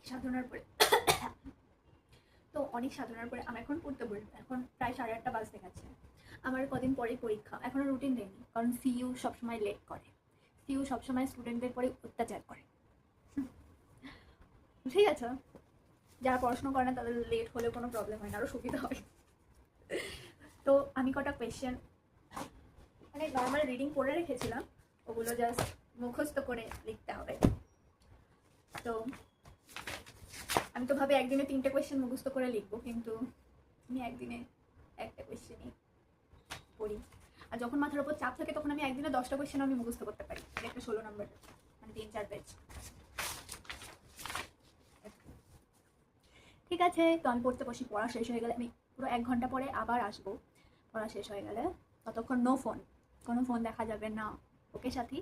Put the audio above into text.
সাধনার পরে তো অনেক সাধনার পরে আমি এখন পড়তে বলবো। এখন প্রায় 8:30 বাজতে গেছে। আমার কদিন পরেই পরীক্ষা, এখনো রুটিন দেয়নি, কারণ সিইউ সবসময় লেট করে। সিইউ সবসময় স্টুডেন্টদের পরে অত্যাচার করে। ঠিক আছে, যারা পড়াশোনা করে না তাদের লেট হলে কোনো প্রবলেম হয় না, আরও সুবিধা হয়। তো আমি কটা কোয়েশ্চেন মানে নর্মাল রিডিং পড়ে রেখেছিলাম, ওগুলো জাস্ট মুখস্থ করে লিখতে হবে। তো আমি তো ভাবে একদিনে 3টে কোয়েশ্চেন মুখস্থ করে লিখবো, কিন্তু আমি একদিনে একটা কোয়েশ্চেনই পড়ি। আর যখন মাথার উপর চাপ থাকে তখন আমি একদিনে 10টা কোয়েশ্চেন আমি মুখস্থ করতে পারি, একটা 16 নম্বর, মানে 3-4 পেজ। ঠিক আছে, তো আমি পড়তে বসি। পড়া শেষ হয়ে গেলে আমি পুরো 1 ঘন্টা পরে আবার আসবো। পড়া শেষ হয়ে গেলে ততক্ষণ নো ফোন, কোনো ফোন দেখা যাবে না। ওকে সাথী?